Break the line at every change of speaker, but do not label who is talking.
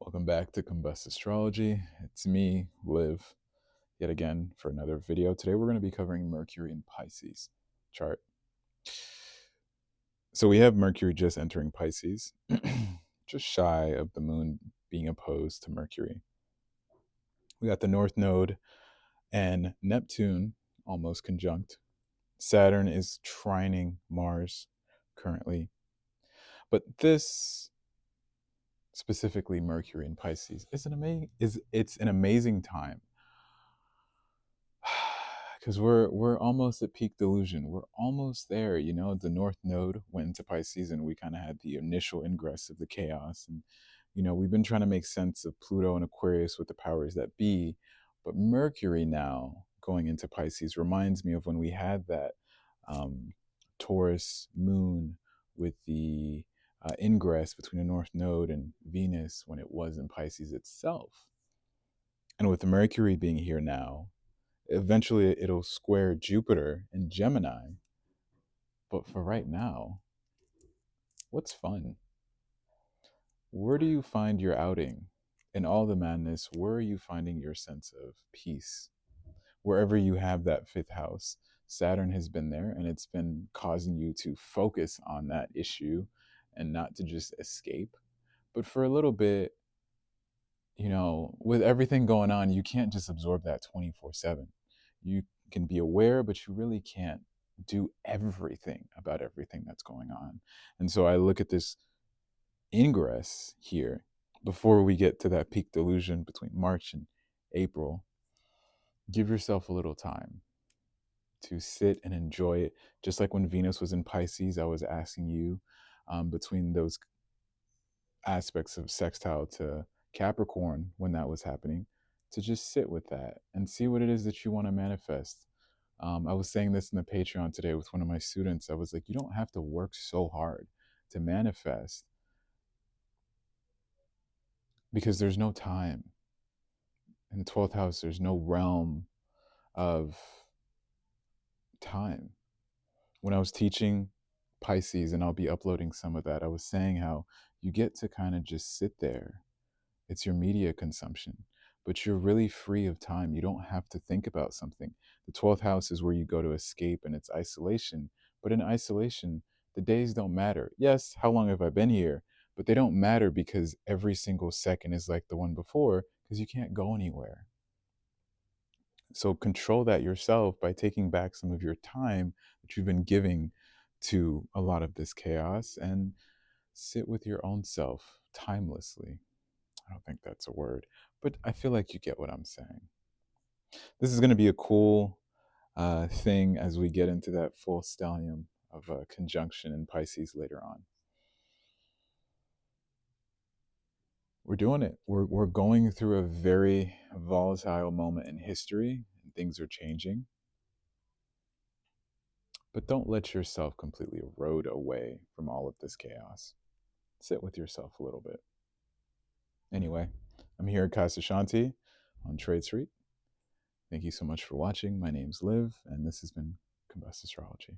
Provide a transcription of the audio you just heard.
Welcome back to Combust Astrology. It's me, Liv, yet again for another video. Today we're going to be covering Mercury in Pisces chart. So we have Mercury just entering Pisces, just shy of the moon being opposed to Mercury. We got the North Node and Neptune almost conjunct. Saturn is trining Mars currently. But this, specifically Mercury in Pisces, it's an amazing time because we're almost at peak delusion. We're almost there. The North Node went into Pisces, and we kind of had the initial ingress of the chaos. And we've been trying to make sense of Pluto and Aquarius with the powers that be, but Mercury now going into Pisces reminds me of when we had that um, Taurus moon with the ingress between the North Node and Venus when it was in Pisces itself. And with Mercury being here now, eventually it'll square Jupiter in Gemini. But for right now, what's fun? Where do you find your outing? In all the madness, where are you finding your sense of peace? Wherever you have that fifth house, Saturn has been there, and it's been causing you to focus on that issue and not to just escape. But for a little bit, with everything going on, you can't just absorb that 24/7. You can be aware, but you really can't do everything about everything that's going on. And so I look at this ingress here before we get to that peak delusion between March and April. Give yourself a little time to sit and enjoy it. Just like when Venus was in Pisces, I was asking you between those aspects of sextile to Capricorn when that was happening, to just sit with that and see what it is that you want to manifest. I was saying this in the Patreon today with one of my students. I was like, you don't have to work so hard to manifest because there's no time. In the 12th house, there's no realm of time. When I was teaching Pisces, and I'll be uploading some of that, I was saying how you get to kind of just sit there. It's your media consumption, but you're really free of time. You don't have to think about something. The 12th house is where you go to escape, and it's isolation. But in isolation, the days don't matter. Yes, how long have I been here? But they don't matter because every single second is like the one before because you can't go anywhere. So control that yourself by taking back some of your time that you've been giving to a lot of this chaos and sit with your own self timelessly. I don't think that's a word, but I feel like you get what I'm saying. This is going to be a cool thing as we get into that full stellium of conjunction in Pisces later on. We're doing it. We're going through a very volatile moment in history, and things are changing. But don't let yourself completely erode away from all of this chaos. Sit with yourself a little bit. Anyway, I'm here at Casa Shanti on Trade Street. Thank you so much for watching. My name's Liv, and this has been Combust Astrology.